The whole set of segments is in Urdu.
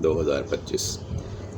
2025।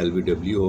LBW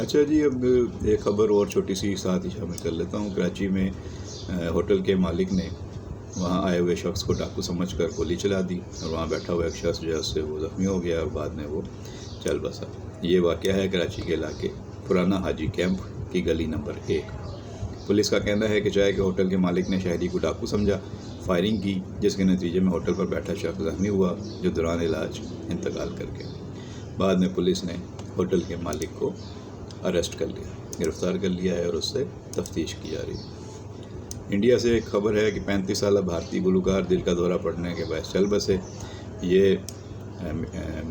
اچھا جی، اب ایک خبر اور چھوٹی سی ساتھ ہی شامل کر لیتا ہوں۔ کراچی میں ہوٹل کے مالک نے وہاں آئے ہوئے شخص کو ڈاکو سمجھ کر گولی چلا دی، اور وہاں بیٹھا ہوا ایک شخص جو ہے اس سے وہ زخمی ہو گیا اور بعد میں وہ چل بسا۔ یہ واقعہ ہے کراچی کے علاقے پرانا حاجی کیمپ کی گلی نمبر 1۔ پولیس کا کہنا ہے کہ چائے کے ہوٹل کے مالک نے شہری کو ڈاکو سمجھا، فائرنگ کی، جس کے نتیجے میں ہوٹل پر بیٹھا شخص زخمی ہوا، جو دوران علاج انتقال کر گیا۔ بعد میں پولیس نے ہوٹل کے مالک کو اریسٹ کر لیا، گرفتار کر لیا ہے اور اس سے تفتیش کی جا رہی ہے۔ انڈیا سے ایک خبر ہے کہ 35 سالہ بھارتی گلوکار دل کا دورہ پڑنے کے باعث چل بسے۔ یہ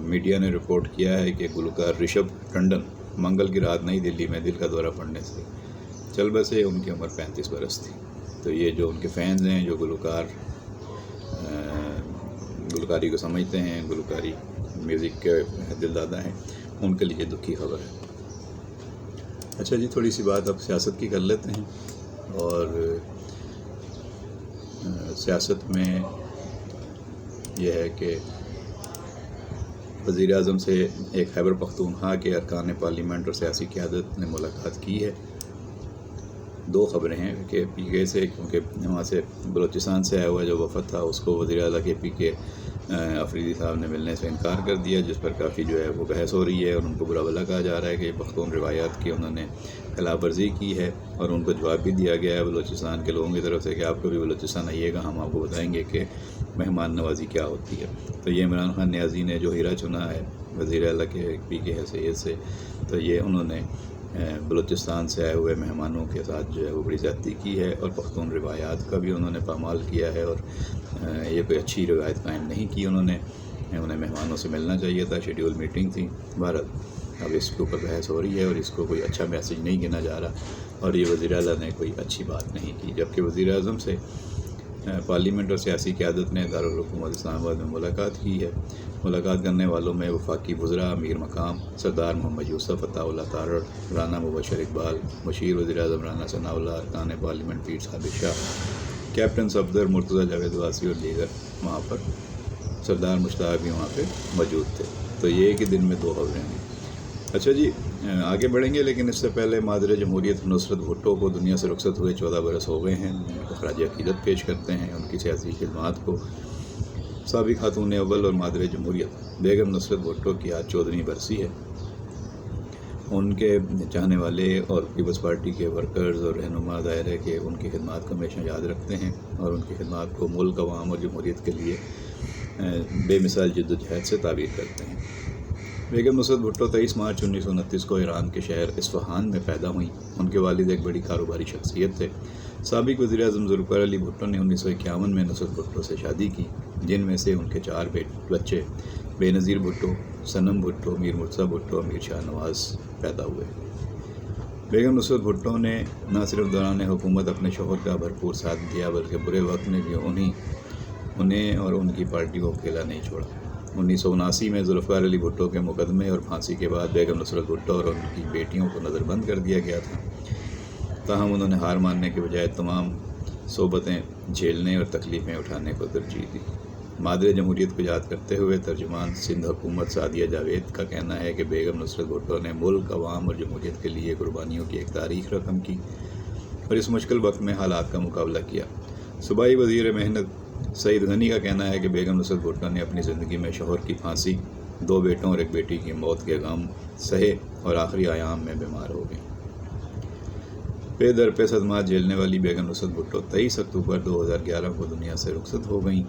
میڈیا نے رپورٹ کیا ہے کہ گلوکار رشبھ ٹنڈن منگل کی رات نئی دلی میں دل کا دورہ پڑنے سے چل بسے۔ ان کی عمر 35 برس تھی۔ تو یہ جو ان کے فینز ہیں، جو گلوکاری کو سمجھتے ہیں، گلوکاری میوزک کے دل دادا ہیں، ان کے لیے دکھی خبر ہے۔ اچھا جی، تھوڑی سی بات اب سیاست کی کر لیتے ہیں۔ اور سیاست میں یہ ہے کہ وزیر اعظم سے ایک خیبر پختونخوا کے ارکان پارلیمنٹ اور سیاسی قیادت نے ملاقات کی ہے۔ دو خبریں ہیں کہ پی کے سے، کیونکہ وہاں سے بلوچستان سے آیا ہوا جو وفد تھا اس کو وزیر اعلیٰ کے پی کے افریدی صاحب نے ملنے سے انکار کر دیا، جس پر کافی جو ہے وہ بحث ہو رہی ہے، اور ان کو برا بھلا کہا جا رہا ہے کہ پختون روایات کی انہوں نے خلاف ورزی کی ہے، اور ان کو جواب بھی دیا گیا ہے بلوچستان کے لوگوں کی طرف سے کہ آپ کبھی بلوچستان آئیے گا، ہم آپ کو بتائیں گے کہ مہمان نوازی کیا ہوتی ہے۔ تو یہ عمران خان نیازی نے جو ہیرا چنا ہے وزیر اعلیٰ کے پی کے حیثیت سے، تو یہ انہوں نے بلوچستان سے آئے ہوئے مہمانوں کے ساتھ جو ہے وہ بڑی زیادتی کی ہے، اور پختون روایات کا بھی انہوں نے پامال کیا ہے، اور یہ کوئی اچھی روایت قائم نہیں کی انہیں مہمانوں سے ملنا چاہیے تھا، شیڈیول میٹنگ تھی۔ بھارت اب اس کے اوپر بحث ہو رہی ہے، اور اس کو کوئی اچھا میسج نہیں گنا جا رہا، اور یہ وزیر اعلیٰ نے کوئی اچھی بات نہیں کی۔ جبکہ وزیر اعظم سے پارلیمنٹ اور سیاسی قیادت نے دارالحکومت اسلام آباد میں ملاقات کی ہے۔ ملاقات کرنے والوں میں وفاقی وزراء امیر مقام سردار محمد یوسف، عطا اللہ تارڑ، رانا مبشر اقبال، مشیر وزیر اعظم رانا ثناء اللہ، ارکان پارلیمنٹ پیر صابر شاہ، کیپٹن صفدر، مرتضیٰ جاوید واسی اور دیگر وہاں پر، سردار مشتاق بھی وہاں پہ موجود تھے۔ تو یہ ایک ہی دن میں دو خبریں ہیں۔ اچھا جی، آگے بڑھیں گے، لیکن اس سے پہلے مادر جمہوریت نصرت بھٹو کو دنیا سے رخصت ہوئے 14 برس ہو گئے ہیں۔ ان کو خراج عقیدت پیش کرتے ہیں ان کی سیاسی خدمات کو۔ سابق خاتون اول اور مادر جمہوریت بیگم نصرت بھٹو کی آج 14ویں برسی ہے۔ ان کے چاہنے والے اور پیپلز پارٹی کے ورکرز اور رہنما ظاہر ہے کہ ان کی خدمات کو ہمیشہ یاد رکھتے ہیں، اور ان کی خدمات کو ملک، عوام اور جمہوریت کے لیے بے مثال جدوجہد سے تعبیر کرتے ہیں۔ بیگم نصرت بھٹو 23 مارچ 1929 کو ایران کے شہر اصفہان میں پیدا ہوئیں۔ ان کے والد ایک بڑی کاروباری شخصیت تھے۔ سابق وزیر اعظم ذوالفقار علی بھٹو نے 1951 میں نصرت بھٹو سے شادی کی، جن میں سے ان کے 4 بچے بے نظیر بھٹو، صنم بھٹو، میر مرتضیٰ بھٹو، امیر شاہ نواز پیدا ہوئے۔ بیگم نصرت بھٹو نے نہ صرف دوران حکومت اپنے شوہر کا بھرپور ساتھ دیا، بلکہ برے وقت میں بھی انہیں اور ان کی پارٹی کو اکیلا نہیں چھوڑا۔ 1979 میں ذوالفقار علی بھٹو کے مقدمے اور پھانسی کے بعد بیگم نصرت بھٹو اور ان کی بیٹیوں کو نظر بند کر دیا گیا تھا، تاہم انہوں نے ہار ماننے کے بجائے تمام صعوبتیں جھیلنے اور تکلیفیں اٹھانے کو ترجیح دی۔ مادر جمہوریت کو یاد کرتے ہوئے ترجمان سندھ حکومت سعدیہ جاوید کا کہنا ہے کہ بیگم نصرت بھٹو نے ملک، عوام اور جمہوریت کے لیے قربانیوں کی ایک تاریخ رقم کی، اور اس مشکل وقت میں حالات کا مقابلہ کیا۔ صوبائی وزیر محنت سعید غنی کا کہنا ہے کہ بیگم نصرت بھٹو نے اپنی زندگی میں شوہر کی پھانسی، 2 بیٹوں اور 1 بیٹی کی موت کے غم سہے، اور آخری ایام میں بیمار ہو گئیں۔ پے در پے صدمات جھیلنے والی بیگم نصرت بھٹو 23 اکتوبر 2011 کو دنیا سے رخصت ہو گئیں،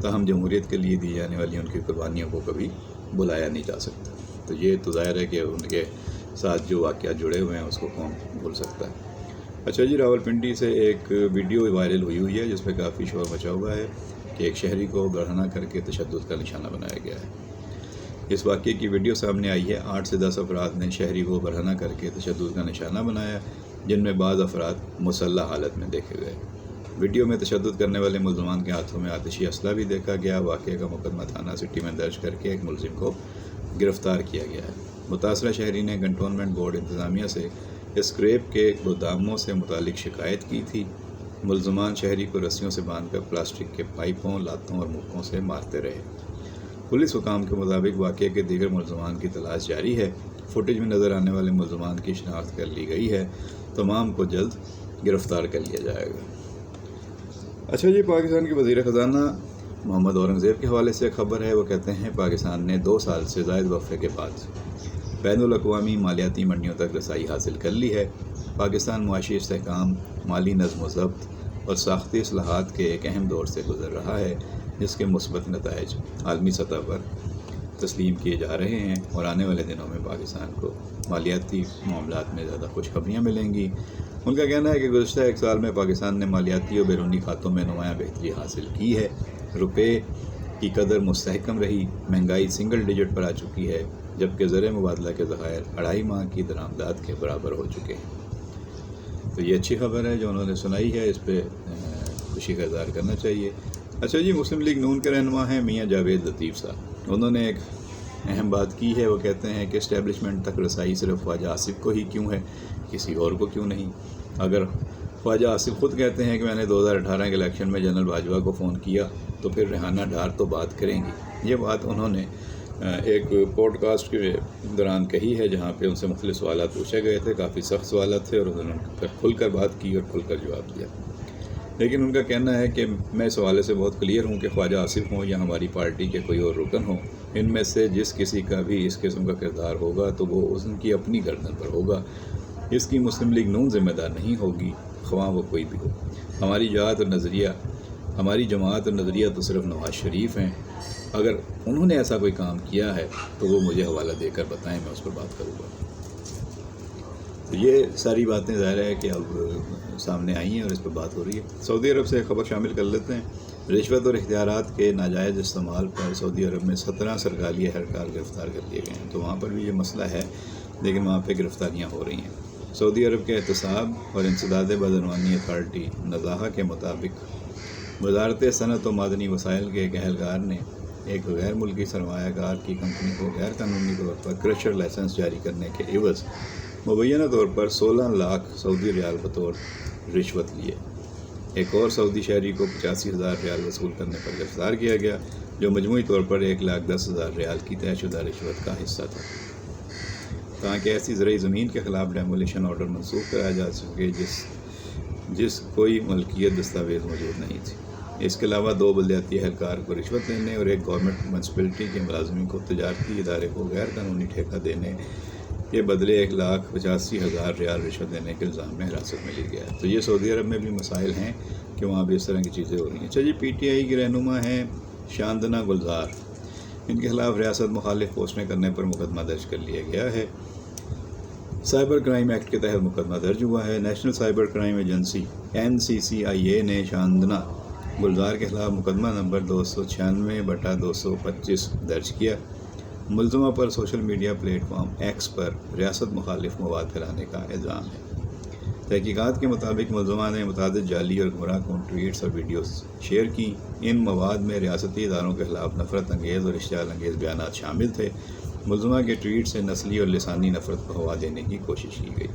تاہم جمہوریت کے لیے دی جانے والی ان کی قربانیوں کو کبھی بلایا نہیں جا سکتا۔ تو یہ تو ظاہر ہے کہ ان کے ساتھ جو واقعات جڑے ہوئے ہیں اس کو کون بھول سکتا ہے۔ اچھا جی، راولپنڈی سے ایک ویڈیو وائرل ہوئی ہے جس پہ کافی شور مچا ہوا ہے کہ ایک شہری کو گڑھنا کر کے تشدد کا نشانہ بنایا گیا ہے۔ اس واقعے کی ویڈیو سامنے آئی ہے۔ 8 سے 10 افراد نے شہری کو برہنہ کر کے تشدد کا نشانہ بنایا، جن میں بعض افراد مسلح حالت میں دیکھے گئے۔ ویڈیو میں تشدد کرنے والے ملزمان کے ہاتھوں میں آتشی اسلحہ بھی دیکھا گیا۔ واقعے کا مقدمہ تھانہ سٹی میں درج کر کے ایک ملزم کو گرفتار کیا گیا ہے۔ متاثرہ شہری نے کنٹونمنٹ بورڈ انتظامیہ سے اسکریپ کے گوداموں سے متعلق شکایت کی تھی۔ ملزمان شہری کو رسیوں سے باندھ کر پلاسٹک کے پائپوں، لاتوں اور مکوں سے مارتے رہے۔ پولیس حکام کے مطابق واقعے کے دیگر ملزمان کی تلاش جاری ہے۔ فوٹیج میں نظر آنے والے ملزمان کی شناخت کر لی گئی ہے، تمام کو جلد گرفتار کر لیا جائے گا۔ اچھا جی، پاکستان کے وزیر خزانہ محمد اورنگزیب کے حوالے سے خبر ہے، وہ کہتے ہیں پاکستان نے 2 سال سے زائد وقفے کے بعد بین الاقوامی مالیاتی منڈیوں تک رسائی حاصل کر لی ہے۔ پاکستان معاشی استحکام، مالی نظم و ضبط اور ساختی اصلاحات کے ایک اہم دور سے گزر رہا ہے، جس کے مثبت نتائج عالمی سطح پر تسلیم کیے جا رہے ہیں، اور آنے والے دنوں میں پاکستان کو مالیاتی معاملات میں زیادہ خوشخبریاں ملیں گی۔ ان کا کہنا ہے کہ گزشتہ 1 سال میں پاکستان نے مالیاتی اور بیرونی کھاتوں میں نمایاں بہتری حاصل کی ہے۔ روپے کی قدر مستحکم رہی، مہنگائی سنگل ڈیجٹ پر آ چکی ہے، جبکہ زر مبادلہ کے ذخائر 2.5 ماہ کی درآمدات کے برابر ہو چکے ہیں۔ تو یہ اچھی خبر ہے جو انہوں نے سنائی ہے، اس پہ خوشی کا اظہار کرنا چاہیے۔ اچھا جی، مسلم لیگ نون کے رہنما ہیں میاں جاوید لطیف صاحب، انہوں نے ایک اہم بات کی ہے۔ وہ کہتے ہیں کہ اسٹیبلشمنٹ تک رسائی صرف خواجہ آصف کو ہی کیوں ہے، کسی اور کو کیوں نہیں؟ اگر خواجہ آصف خود کہتے ہیں کہ میں نے 2018 کے الیکشن میں جنرل باجوہ کو فون کیا، تو پھر ریحانہ ڈار تو بات کریں گی۔ یہ بات انہوں نے ایک پوڈ کاسٹ کے دوران کہی ہے، جہاں پہ ان سے مختلف سوالات پوچھے گئے تھے، کافی سخت سوالات تھے، اور انہوں نے پھر کھل کر بات کی اور کھل کر جواب دیا۔ لیکن ان کا کہنا ہے کہ میں اس حوالے سے بہت کلیئر ہوں کہ خواجہ آصف ہوں یا ہماری پارٹی کے کوئی اور رکن ہوں، ان میں سے جس کسی کا بھی اس قسم کا کردار ہوگا تو وہ ان کی اپنی گردن پر ہوگا، اس کی مسلم لیگ نون ذمہ دار نہیں ہوگی، خواہ وہ کوئی بھی ہو۔ ہماری جماعت اور نظریہ تو صرف نواز شریف ہیں۔ اگر انہوں نے ایسا کوئی کام کیا ہے تو وہ مجھے حوالہ دے کر بتائیں، میں اس پر بات کروں گا۔ تو یہ ساری باتیں ظاہر ہے کہ اب سامنے آئی ہیں اور اس پر بات ہو رہی ہے۔ سعودی عرب سے خبر شامل کر لیتے ہیں۔ رشوت اور اختیارات کے ناجائز استعمال پر سعودی عرب میں 17 سرکاری اہلکار گرفتار کر لیے گئے ہیں۔ تو وہاں پر بھی یہ مسئلہ ہے، لیکن وہاں پہ گرفتاریاں ہو رہی ہیں۔ سعودی عرب کے احتساب اور انسداد بدعنوانی اتھارٹی نزاہا کے مطابق وزارت صنعت و معدنی وسائل کے ایک اہلکار نے ایک غیر ملکی سرمایہ کار کی کمپنی کو غیر قانونی طور پر کرشر لائسنس جاری کرنے کے عوض مبینہ طور پر 16 لاکھ سعودی ریال بطور رشوت لیے۔ ایک اور سعودی شہری کو 85,000 ریال وصول کرنے پر گرفتار کیا گیا، جو مجموعی طور پر 1,10,000 ریال کی طے شدہ رشوت کا حصہ تھا، تاکہ ایسی زرعی زمین کے خلاف ڈیمولیشن آرڈر منسوخ کرایا جا سکے جس کوئی ملکیت دستاویز موجود نہیں تھی۔ اس کے علاوہ 2 بلدیاتی اہلکار کو رشوت دینے اور ایک گورنمنٹ میونسپلٹی کے ملازمین کو تجارتی ادارے کو غیر قانونی ٹھیکہ دینے کے بدلے 1,85,000 ریال رشوت دینے کے الزام میں حراست میں لیا گیا ہے۔ تو یہ سعودی عرب میں بھی مسائل ہیں کہ وہاں بھی اس طرح کی چیزیں ہو رہی ہیں۔ اچھا جی، پی ٹی آئی کی رہنما ہیں شاندنا گلزار، ان کے خلاف ریاست مخالف پوسٹیں کرنے پر مقدمہ درج کر لیا گیا ہے۔ سائبر کرائم ایکٹ کے تحت مقدمہ درج ہوا ہے۔ National cyber crime agency NCCIA نے شاندنا گلزار کے خلاف مقدمہ نمبر 296/225 درج کیا۔ ملزمہ پر social media platform X پر ریاست مخالف مواد پھیلانے کا الزام ہے۔ تحقیقات کے مطابق ملزمہ نے متعدد جعلی اور گمراہ کن ٹویٹس اور ویڈیوز شیئر کی۔ ان مواد میں ریاستی اداروں کے خلاف نفرت انگیز اور اشتعال انگیز بیانات شامل تھے۔ ملزمہ کے ٹویٹ سے نسلی اور لسانی نفرت کو ہوا دینے کی کوشش کی گئی۔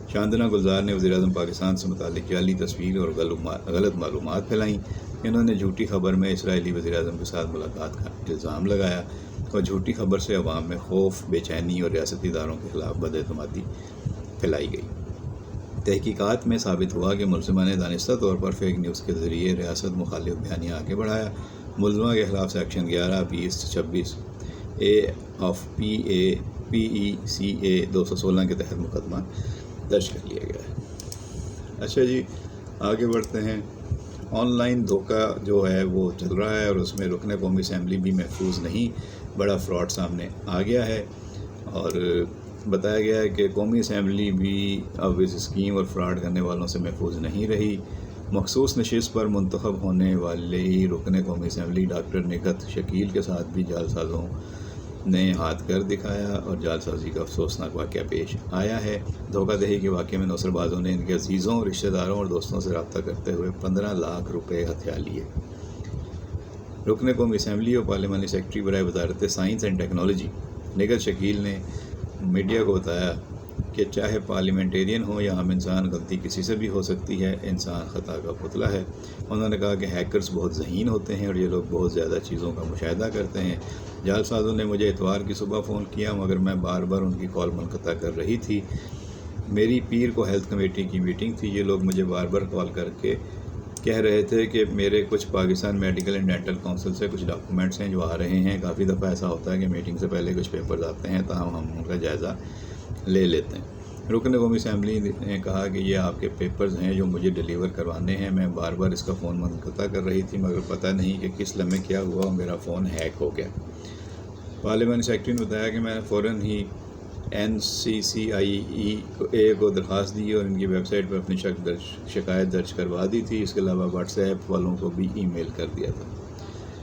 شاندنا گلزار نے وزیراعظم پاکستان سے متعلق جعلی تصویر اور غلط معلومات پھیلائیں۔ انہوں نے جھوٹی خبر میں اسرائیلی وزیراعظم کے ساتھ ملاقات کا الزام لگایا اور جھوٹی خبر سے عوام میں خوف، بے چینی اور ریاستی اداروں کے خلاف بداعتمادی پھیلائی گئی۔ تحقیقات میں ثابت ہوا کہ ملزمہ نے دانستہ طور پر فیک نیوز کے ذریعے ریاست مخالف بیانیہ آگے بڑھایا۔ ملزمہ کے خلاف سیکشن 11-20-26 PECA 216 کے تحت مقدمہ درج کر لیا گیا ہے۔ اچھا جی، آگے بڑھتے ہیں۔ آن لائن دھوکہ جو ہے وہ چل رہا ہے اور اس میں رکن قومی اسمبلی بھی محفوظ نہیں، بڑا فراڈ سامنے آ گیا ہے، اور بتایا گیا ہے کہ قومی اسمبلی بھی اب اس اسکیم اور فراڈ کرنے والوں سے محفوظ نہیں رہی۔ مخصوص نشست پر منتخب ہونے والے رکن قومی اسمبلی ڈاکٹر نگہت شکیل کے ساتھ بھی جعل سازوں نے ہاتھ کر دکھایا اور جعل سازی کا افسوسناک واقعہ پیش آیا ہے۔ دھوکہ دہی کے واقعے میں نوسر بازوں نے ان کے عزیزوں، رشتہ داروں اور دوستوں سے رابطہ کرتے ہوئے 15 لاکھ روپے ہتھیا لیے۔ رکن قومی اسمبلی اور پارلیمانی سیکرٹری برائے وزارت science and technology Nighat Shakeel نے میڈیا کو بتایا کہ چاہے پارلیمنٹیرین ہو یا عام انسان، غلطی کسی سے بھی ہو سکتی ہے، انسان خطا کا پتلا ہے۔ انہوں نے کہا کہ ہیکرز بہت ذہین ہوتے ہیں اور یہ لوگ بہت زیادہ چیزوں کا مشاہدہ کرتے ہیں، جعل سازوں نے مجھے اتوار کی صبح فون کیا مگر میں بار بار ان کی کال منقطع کر رہی تھی۔ میری پیر کو ہیلتھ کمیٹی کی میٹنگ تھی۔ یہ لوگ مجھے بار بار کال کر کے کہہ رہے تھے کہ میرے کچھ Pakistan medical and dental council سے کچھ ڈاکومنٹس ہیں جو آ رہے ہیں۔ کافی دفعہ ایسا ہوتا ہے کہ میٹنگ سے پہلے کچھ پیپرز آتے ہیں تاہم ہم ان کا جائزہ لے لیتے ہیں۔ رکن قومی اسمبلی نے کہا کہ یہ آپ کے پیپرز ہیں جو مجھے ڈیلیور کروانے ہیں۔ میں بار بار اس کا فون منقطع کر رہی تھی مگر پتہ نہیں کہ کس لمحے کیا ہوا اور میرا فون ہیک ہو گیا۔ پارلیمانی سیکرٹری نے بتایا کہ میں نے فوراً ہی NCCIE کو درخواست دی اور ان کی ویب سائٹ پر اپنی شکایت درج کروا دی تھی۔ اس کے علاوہ واٹس ایپ والوں کو بھی ای میل کر دیا تھا۔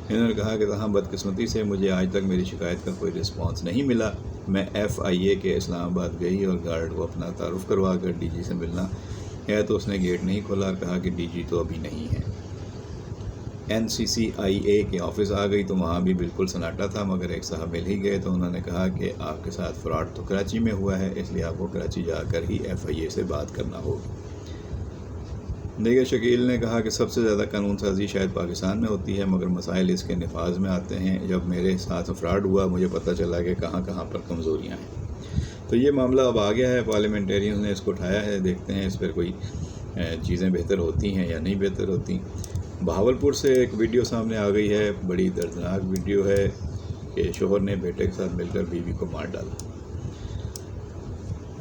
انہوں نے کہا کہ تاہم بدقسمتی سے مجھے آج تک میری شکایت کا کوئی رسپانس نہیں ملا۔ میں FIA کے اسلام آباد گئی اور گارڈ کو اپنا تعارف کروا کر DG سے ملنا ہے تو اس نے گیٹ نہیں کھولا اور کہا کہ DG تو ابھی نہیں ہے۔ NCCIE کے آفس آ گئی تو وہاں بھی بالکل سناٹا تھا مگر ایک صاحب مل ہی گئے تو انہوں نے کہا کہ آپ کے ساتھ فراڈ تو کراچی میں ہوا ہے اس لیے آپ کو کراچی جا کر ہی FIA سے بات کرنا ہوگی۔ دیگر شکیل نے کہا کہ سب سے زیادہ قانون سازی شاید پاکستان میں ہوتی ہے مگر مسائل اس کے نفاذ میں آتے ہیں۔ جب میرے ساتھ فراڈ ہوا مجھے پتہ چلا کہ کہاں کہاں پر کمزوریاں ہیں۔ تو یہ معاملہ اب آ گیا ہے، پارلیمنٹیرینز نے اس کو اٹھایا ہے، دیکھتے ہیں اس پر کوئی چیزیں بہتر ہوتی ہیں یا نہیں بہتر ہوتی۔ بہاولپور سے ایک ویڈیو سامنے آ گئی ہے، بڑی دردناک ویڈیو ہے کہ شوہر نے بیٹے کے ساتھ مل کر بیوی کو مار ڈالا۔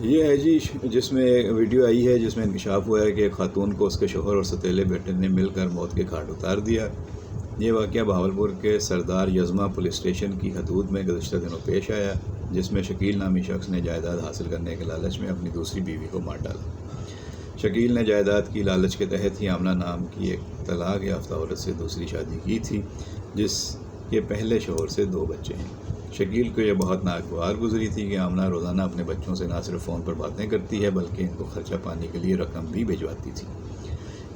یہ ہے جی جس میں ویڈیو آئی ہے جس میں انکشاف ہوا ہے کہ ایک خاتون کو اس کے شوہر اور ستیلے بیٹے نے مل کر موت کے گھاٹ اتار دیا۔ یہ واقعہ بہاولپور کے سردار یزما پولیس اسٹیشن کی حدود میں گزشتہ دنوں پیش آیا جس میں شکیل نامی شخص نے جائیداد حاصل کرنے کے لالچ میں اپنی دوسری بیوی کو مار ڈالا۔ شکیل نے جائیداد کی لالچ کے تحت ہی آمنہ نام کی ایک طلاق یافتہ عورت سے دوسری شادی کی تھی جس کے پہلے شوہر سے 2 بچے ہیں۔ شکیل کو یہ بہت ناگوار گزری تھی کہ آمنہ روزانہ اپنے بچوں سے نہ صرف فون پر باتیں کرتی ہے بلکہ ان کو خرچہ پانے کے لیے رقم بھی بھجواتی تھی۔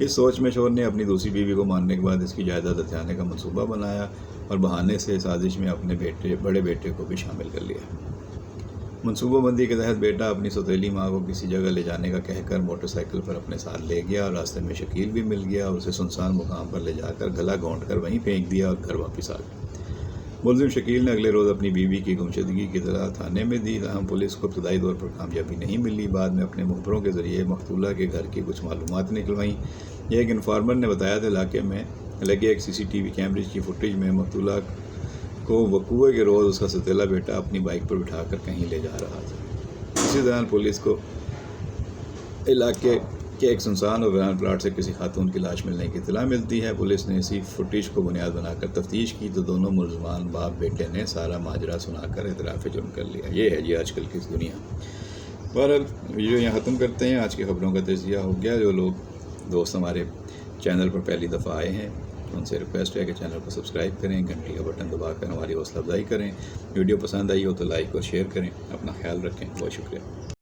اس سوچ میں شوہر نے اپنی دوسری بیوی کو مارنے کے بعد اس کی جائیداد ہتھیانے کا منصوبہ بنایا اور بہانے سے سازش میں اپنے بڑے بیٹے کو بھی شامل کر لیا۔ منصوبہ بندی کے تحت بیٹا اپنی سوتیلی ماں کو کسی جگہ لے جانے کا کہہ کر موٹر سائیکل پر اپنے ساتھ لے گیا اور راستے میں شکیل بھی مل گیا اور اسے سنسان مقام پر لے جا کر گلا گھونٹ کر وہیں پھینک دیا اور گھر واپس آ گیا۔ ملزم شکیل نے اگلے روز اپنی بیوی کی گمشدگی کی اطلاع تھانے میں دی تاہم پولیس کو ابتدائی طور پر کامیابی نہیں ملی۔ بعد میں اپنے مخبروں کے ذریعے مقتولہ کے گھر کی کچھ معلومات نکلوائیں۔ ایک انفارمر نے بتایا تھا علاقے میں لگے ایک CCTV کیمرے کی فوٹیج میں مقتولہ کو وقوع کے روز اس کا ستیلا بیٹا اپنی بائک پر بٹھا کر کہیں لے جا رہا تھا۔ اسی دوران پولیس کو علاقے کے ایک سنسان اور ویران پلاٹ سے کسی خاتون کی لاش ملنے کی اطلاع ملتی ہے۔ پولیس نے اسی فوٹیج کو بنیاد بنا کر تفتیش کی تو دونوں ملزمان باپ بیٹے نے سارا ماجرا سنا کر اعتراف جرم کر لیا۔ یہ ہے جی آج کل کی دنیا۔ بہرحال ویڈیو یہاں ختم کرتے ہیں۔ آج کی خبروں کا تجزیہ ہو گیا۔ جو لوگ دوست ہمارے چینل پر پہلی دفعہ آئے ہیں ان سے ریکویسٹ ہے کہ چینل کو سبسکرائب کریں، گھنٹی کا بٹن دبا کر ہماری حوصلہ افزائی کریں۔ ویڈیو پسند آئی ہو تو لائک اور شیئر کریں۔ اپنا خیال رکھیں۔ بہت شکریہ۔